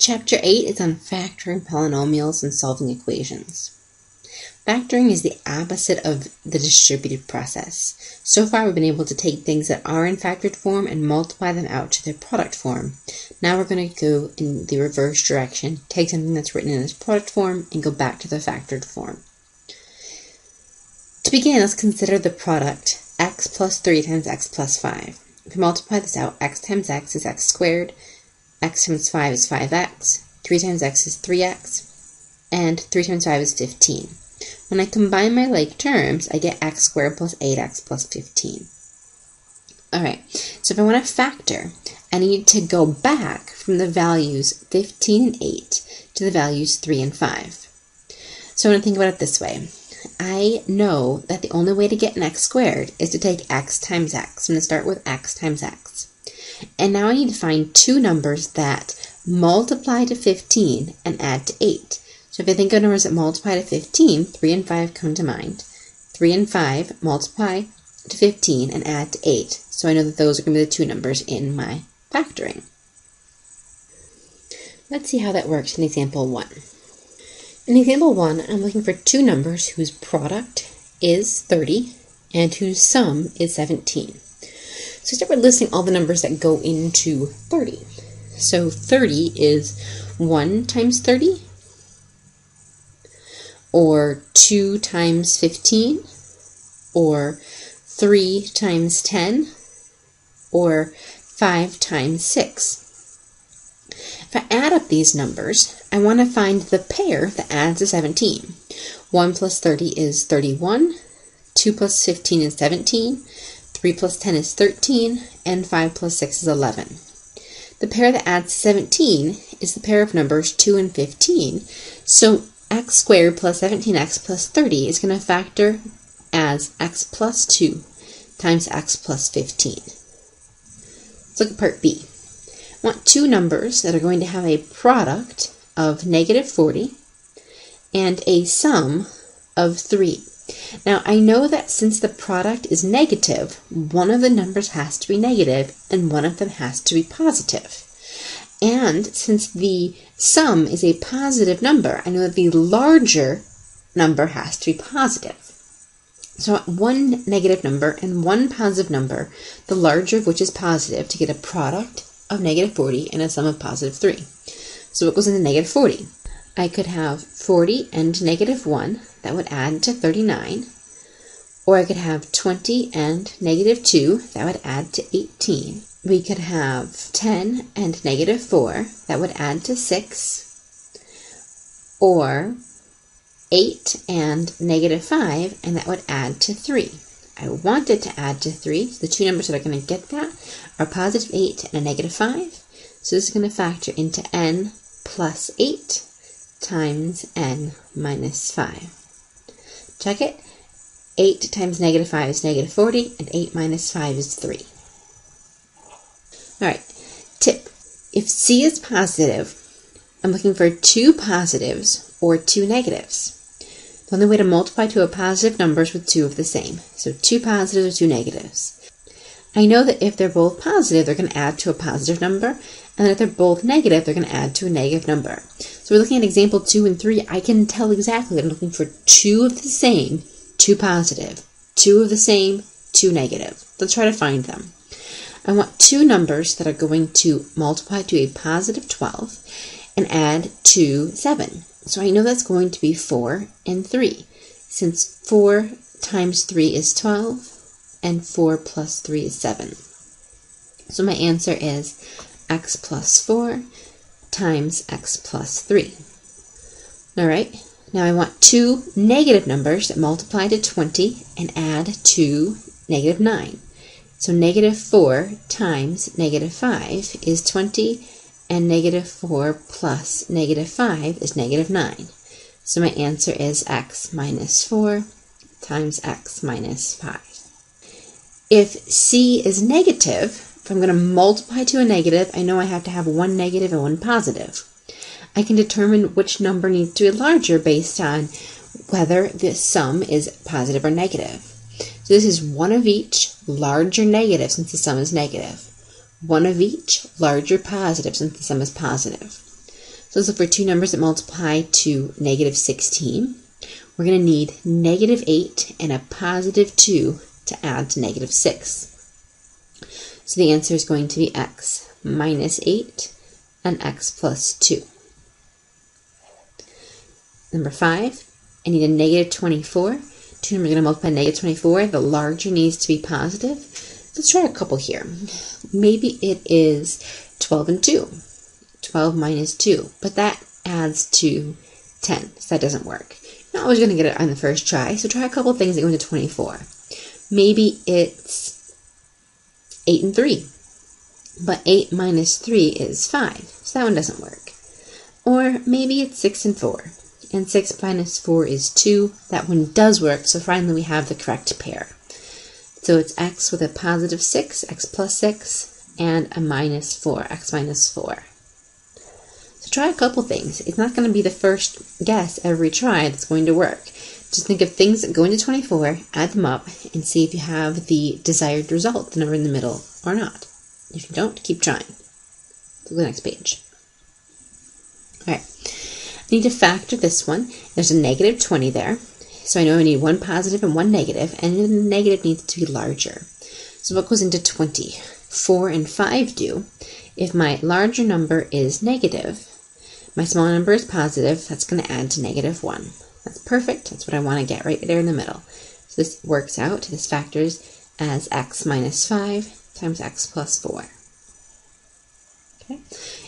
Chapter 8 is on factoring polynomials and solving equations. Factoring is the opposite of the distributed process. So far we've been able to take things that are in factored form and multiply them out to their product form. Now we're going to go in the reverse direction, take something that's written in its product form and go back to the factored form. To begin, let's consider the product x plus 3 times x plus 5. If we multiply this out, x times x is x squared, x times 5 is 5x, 3 times x is 3x, and 3 times 5 is 15. When I combine my like terms, I get x squared plus 8x plus 15. Alright, so if I want to factor, I need to go back from the values 15 and 8 to the values 3 and 5. So I want to think about it this way. I know that the only way to get an x squared is to take x times x. I'm going to start with x times x. And now I need to find two numbers that multiply to 15 and add to 8. So if I think of numbers that multiply to 15, 3 and 5 come to mind. 3 and 5 multiply to 15 and add to 8. So I know that those are going to be the two numbers in my factoring. Let's see how that works in example 1. In example 1, I'm looking for two numbers whose product is 30 and whose sum is 17. So start with listing all the numbers that go into 30. So 30 is 1 times 30, or 2 times 15, or 3 times 10, or 5 times 6. If I add up these numbers, I want to find the pair that adds to 17. 1 plus 30 is 31, 2 plus 15 is 17, 3 plus 10 is 13, and 5 plus 6 is 11. The pair that adds 17 is the pair of numbers 2 and 15, so x squared plus 17x plus 30 is going to factor as x plus 2 times x plus 15. Let's look at part B. I want two numbers that are going to have a product of negative 40 and a sum of 3. Now, I know that since the product is negative, one of the numbers has to be negative and one of them has to be positive. And since the sum is a positive number, I know that the larger number has to be positive. So I want one negative number and one positive number, the larger of which is positive, to get a product of negative 40 and a sum of positive 3. So what goes into negative 40? I could have 40 and negative 1, that would add to 39. Or I could have 20 and negative 2, that would add to 18. We could have 10 and negative 4, that would add to 6. Or 8 and negative 5, and that would add to 3. I want it to add to 3, so the two numbers that are going to get that are positive 8 and a negative 5. So this is going to factor into n plus 8 times n minus 5. Check it. 8 times negative 5 is negative 40, and 8 minus 5 is 3. Alright, tip. If C is positive, I'm looking for two positives or two negatives. The only way to multiply two positive numbers with two of the same. So two positives or two negatives. I know that if they're both positive, they're going to add to a positive number, and if they're both negative, they're going to add to a negative number. So we're looking at example 2 and 3, I can tell exactly that I'm looking for two of the same, two positive, two of the same, two negative. Let's try to find them. I want two numbers that are going to multiply to a positive 12 and add to 7. So I know that's going to be 4 and 3, since 4 times 3 is 12, and 4 plus 3 is 7. So my answer is x plus 4 times x plus 3. Alright, now I want two negative numbers that multiply to 20 and add to negative 9. So negative 4 times negative 5 is 20, and negative 4 plus negative 5 is negative 9. So my answer is x minus 4 times x minus 5. If C is negative, if I'm going to multiply to a negative, I know I have to have one negative and one positive. I can determine which number needs to be larger based on whether the sum is positive or negative. So this is one of each, large or negative since the sum is negative. One of each, large or positive since the sum is positive. So let's look for two numbers that multiply to negative 16. We're going to need negative 8 and a positive 2 to add to negative 6. So the answer is going to be x minus 8 and x plus 2. Number 5, I need a negative 24. Two numbers are going to multiply negative 24. The larger needs to be positive. Let's try a couple here. Maybe it is 12 and 2. 12 minus 2. But that adds to 10, so that doesn't work. You're not always going to get it on the first try, so try a couple things that go into 24. Maybe it's 8 and 3. But 8 minus 3 is 5, so that one doesn't work. Or maybe it's 6 and 4. And 6 minus 4 is 2. That one does work, so finally we have the correct pair. So it's x with a positive 6, x plus 6, and a minus 4, x minus 4. So try a couple things. It's not going to be the first guess every try that's going to work. Just think of things that go into 24, add them up, and see if you have the desired result, the number in the middle, or not. If you don't, keep trying. Go to the next page. Alright, I need to factor this one. There's a negative 20 there. So I know I need one positive and one negative, and the negative needs to be larger. So what goes into 20? 4 and 5 do. If my larger number is negative, my smaller number is positive, that's going to add to negative 1. That's perfect. That's what I want to get right there in the middle. So this works out. This factors as x minus 5 times x plus 4. Okay.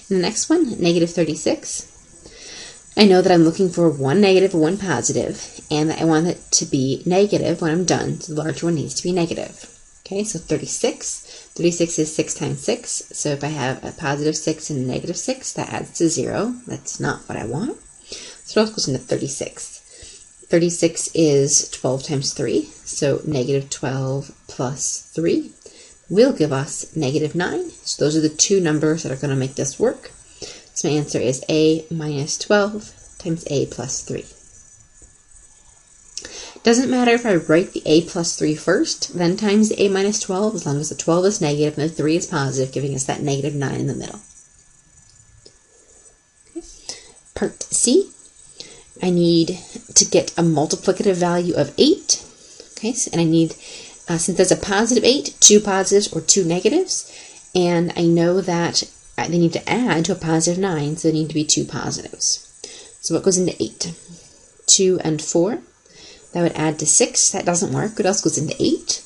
In the next one, negative 36. I know that I'm looking for one negative and one positive, and that I want it to be negative when I'm done, so the larger one needs to be negative. Okay, so 36. 36 is 6 times 6, so if I have a positive 6 and a negative 6, that adds to 0. That's not what I want. So what else goes into 36? 36 is 12 times 3, so negative 12 plus 3 will give us negative 9. So those are the two numbers that are going to make this work. So my answer is a minus 12 times a plus 3. Doesn't matter if I write the a plus 3 first, then times the a minus 12, as long as the 12 is negative and the 3 is positive, giving us that negative 9 in the middle. Okay. Part C, I need to get a multiplicative value of 8. Okay, and I need, since there's a positive 8, two positives or two negatives, and I know that they need to add to a positive 9, so they need to be two positives. So what goes into 8? 2 and 4. That would add to 6. That doesn't work. What else goes into 8?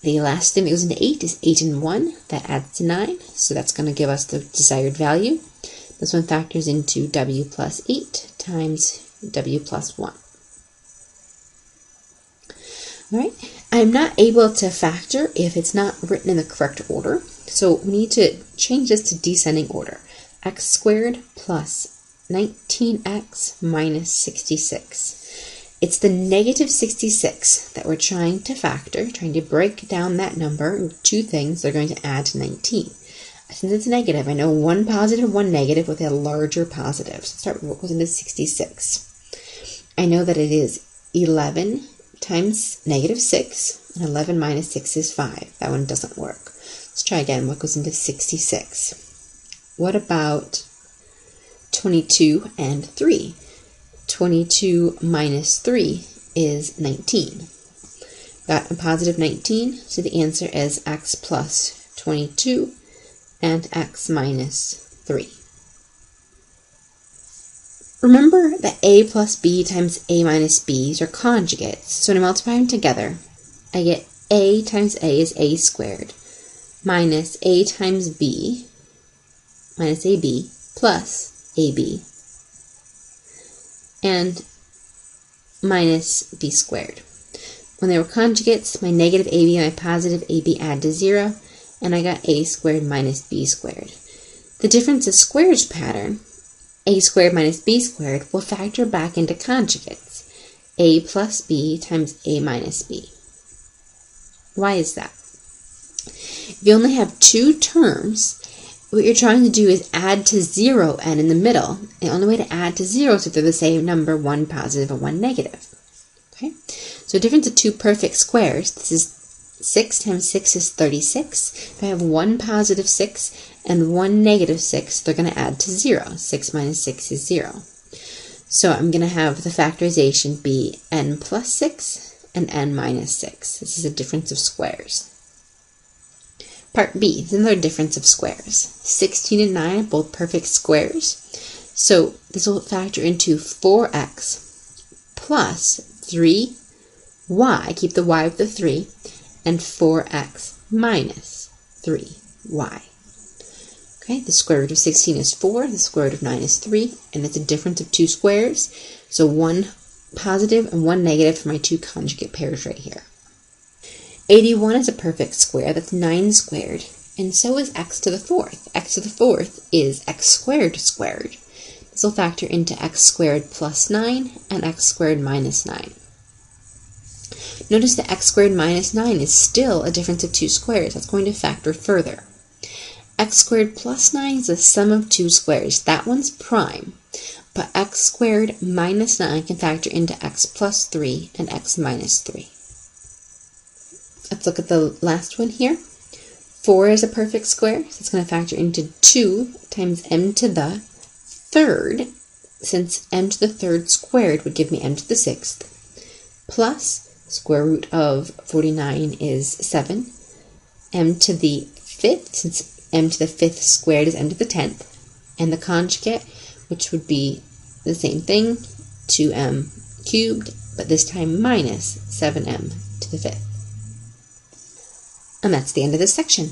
The last thing that goes into 8 is 8 and 1. That adds to 9. So that's going to give us the desired value. This one factors into w plus 8 times w plus 1. Alright, I'm not able to factor if it's not written in the correct order. So we need to change this to descending order. X squared plus 19x minus 66. It's the negative 66 that we're trying to factor, trying to break down that number into two things that are going to add to 19. Since it's negative, I know one positive, one negative with a larger positive. So let's start with what goes into 66. I know that it is 11 times negative 6, and 11 minus 6 is 5. That one doesn't work. Let's try again. What goes into 66? What about 22 and 3? 22 minus 3 is 19. Got a positive 19, so the answer is x plus 22 and x minus 3. Remember that a plus b times a minus b are conjugates, so when I multiply them together, I get a times a is a squared minus a times b minus ab plus ab and minus b squared. When they were conjugates, my negative ab and my positive ab add to 0, and I got a squared minus b squared. The difference of squares pattern, a squared minus b squared, will factor back into conjugates, a plus b times a minus b. Why is that? If you only have two terms, what you're trying to do is add to 0 and in the middle. The only way to add to 0 is if they're the same number, one positive and one negative. Okay? So difference of two perfect squares, this is 6 times 6 is 36. If I have one positive 6 and 1 negative 6, they're going to add to 0. 6 minus 6 is 0. So I'm going to have the factorization be n plus 6 and n minus 6. This is a difference of squares. Part B is another difference of squares. 16 and 9 are both perfect squares. So this will factor into 4x plus 3y, keep the y with the 3, and 4x minus 3y. Okay, the square root of 16 is 4, the square root of 9 is 3, and it's a difference of two squares. So one positive and one negative for my two conjugate pairs right here. 81 is a perfect square, that's 9 squared, and so is x to the 4th. X to the 4th is x squared squared. This will factor into x squared plus 9 and x squared minus 9. Notice that x squared minus 9 is still a difference of two squares. That's going to factor further. X squared plus 9 is the sum of two squares. That one's prime, but x squared minus 9 can factor into x plus 3 and x minus 3. Let's look at the last one here. 4 is a perfect square, so it's going to factor into 2 times m to the third, since m to the third squared would give me m to the 6th, plus square root of 49 is 7, m to the 5th, since m to the 5th squared is m to the 10th, and the conjugate, which would be the same thing, 2m cubed, but this time minus 7m to the 5th. And that's the end of this section.